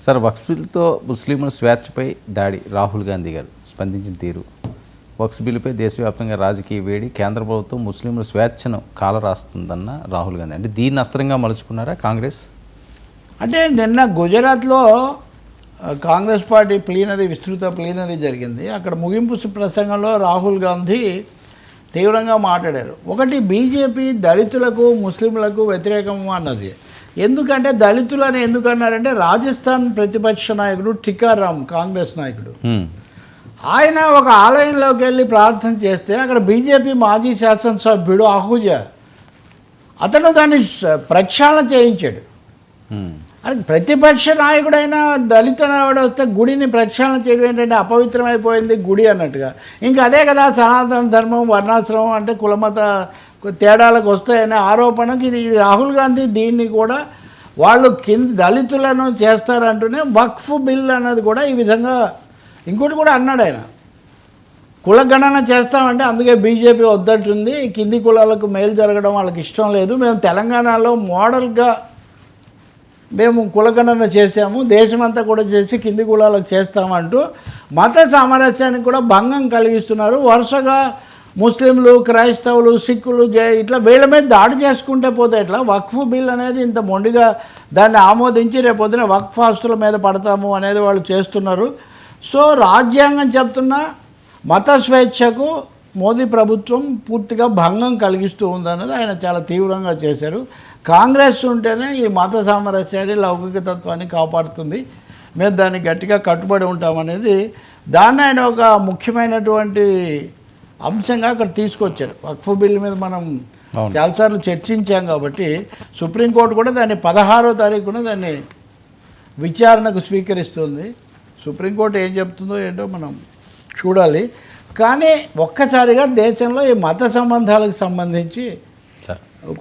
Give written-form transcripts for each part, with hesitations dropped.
Sir వక్ఫ్ బిల్లుతో ముస్లింల స్వేచ్ఛపై దాడి రాహుల్ గాంధీ గారు స్పందించిన తీరు, వక్ఫ్ బిల్లుపై దేశవ్యాప్తంగా రాజకీయ వేడి, కేంద్ర ప్రభుత్వం ముస్లింల స్వేచ్ఛను కాలరాస్తుందన్న రాహుల్ గాంధీ. అంటే దీన్ని అస్త్రంగా మలుచుకున్నారా కాంగ్రెస్? అంటే నిన్న గుజరాత్లో కాంగ్రెస్ పార్టీ విస్తృత ప్లీనరీ జరిగింది. అక్కడ ముగింపు ప్రసంగంలో రాహుల్ గాంధీ తీవ్రంగా మాట్లాడారు. ఒకటి, బీజేపీ దళితులకు ముస్లింలకు వ్యతిరేకము అన్నది. ఎందుకంటే దళితులని ఎందుకన్నారంటే రాజస్థాన్ ప్రతిపక్ష నాయకుడు టికారాం, కాంగ్రెస్ నాయకుడు, ఆయన ఒక ఆలయంలోకి వెళ్ళి ప్రార్థన చేస్తే అక్కడ బీజేపీ మాజీ శాసనసభ్యుడు ఆహూజా అతను దాన్ని ప్రక్షాళన చేయించాడు. అది ప్రతిపక్ష నాయకుడైన దళిత నాయుడు వస్తే గుడిని ప్రక్షాళన చేయడం ఏంటంటే అపవిత్రమైపోయింది గుడి అన్నట్టుగా. ఇంకా అదే కదా సనాతన ధర్మం, వర్ణాశ్రమం అంటే కులమత తేడాలకు వస్తాయనే ఆరోపణకి ఇది రాహుల్ గాంధీ దీన్ని కూడా వాళ్ళు దళితులను చేస్తారంటూనే వక్ఫ్ బిల్ అన్నది కూడా ఈ విధంగా. ఇంకోటి కూడా అన్నాడు ఆయన, కులగణన చేస్తామంటే అందుకే బీజేపీ వద్దంటుంది, కింది కులాలకు మేలు జరగడం వాళ్ళకి ఇష్టం లేదు, మేము తెలంగాణలో మోడల్గా మేము కులగణన చేసాము, దేశమంతా కూడా చేసి కింది కులాలకు చేస్తామంటూ మత సామరస్యానికి కూడా భంగం కలిగిస్తున్నారు. వరుసగా ముస్లింలు, క్రైస్తవులు, సిక్కులు ఇట్లా వీళ్ళ మీద దాడి చేసుకుంటే పోతే ఇట్లా వక్ఫ్ బిల్ అనేది ఇంత మొండిగా దాన్ని ఆమోదించి రేపొద్దున వక్ఫ్ ఆస్తుల మీద పడతాము అనేది వాళ్ళు చేస్తున్నారు. సో రాజ్యాంగం చెప్తున్న మత స్వేచ్ఛకు మోదీ ప్రభుత్వం పూర్తిగా భంగం కలిగిస్తూ ఉందన్నది ఆయన చాలా తీవ్రంగా చేశారు. కాంగ్రెస్ ఉంటేనే ఈ మత సామరస్యాన్ని, లౌకికతత్వాన్ని కాపాడుతుంది, మేము దాన్ని గట్టిగా కట్టుబడి ఉంటామనేది దాన్ని ఆయన ఒక ముఖ్యమైనటువంటి అంశంగా అక్కడ తీసుకొచ్చారు. వక్ఫ్ బిల్ మీద మనం చాలాసార్లు చర్చించాం కాబట్టి సుప్రీంకోర్టు కూడా దాన్ని 16వ తారీఖున దాన్ని విచారణకు స్వీకరిస్తుంది. సుప్రీంకోర్టు ఏం చెప్తుందో ఏంటో మనం చూడాలి. కానీ ఒక్కసారిగా దేశంలో ఈ మత సంబంధాలకు సంబంధించి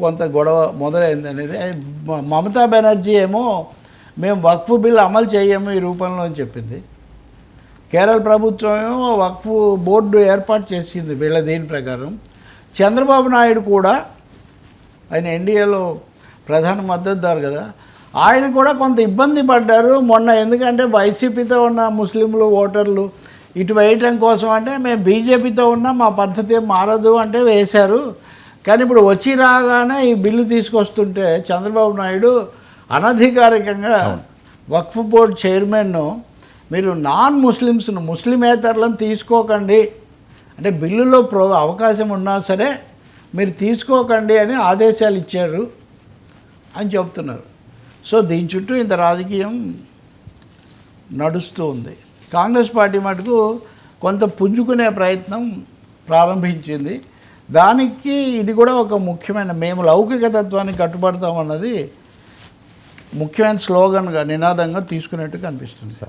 కొంత గొడవ మొదలైంది అనేది. మమతా బెనర్జీ ఏమో మేము వక్ఫ్ బిల్ అమలు చేయము ఈ రూపంలో అని చెప్పింది. కేరళ ప్రభుత్వం ఏమో వక్ఫ్ బోర్డు ఏర్పాటు చేసింది వీళ్ళ దీని ప్రకారం. చంద్రబాబు నాయుడు కూడా, ఆయన ఎన్డీఏలో ప్రధాన మద్దతుదారు కదా, ఆయన కూడా కొంత ఇబ్బంది పడ్డారు మొన్న. ఎందుకంటే వైసీపీతో ఉన్న ముస్లింలు ఓటర్లు ఇటు వేయటం కోసం అంటే మేము బీజేపీతో ఉన్నా మా పద్ధతి మారదు అంటే వేశారు. కానీ ఇప్పుడు వచ్చి రాగానే ఈ బిల్లు తీసుకొస్తుంటే చంద్రబాబు నాయుడు అనధికారికంగా వక్ఫ్ బోర్డు చైర్మన్ను మీరు నాన్ ముస్లిమ్స్ను, ముస్లిమేతరులను తీసుకోకండి అంటే బిల్లులో అవకాశం ఉన్నా సరే మీరు తీసుకోకండి అని ఆదేశాలు ఇచ్చారు అని చెప్తున్నారు. సో దీని చుట్టూ ఇంత రాజకీయం నడుస్తూ ఉంది. కాంగ్రెస్ పార్టీ మటుకు కొంత పుంజుకునే ప్రయత్నం ప్రారంభించింది. దానికి ఇది కూడా ఒక ముఖ్యమైన, మేము లౌకిక తత్వాన్ని కట్టుబడతామన్నది ముఖ్యమైన స్లోగన్గా, నినాదంగా తీసుకునేట్టు కనిపిస్తుంది సార్.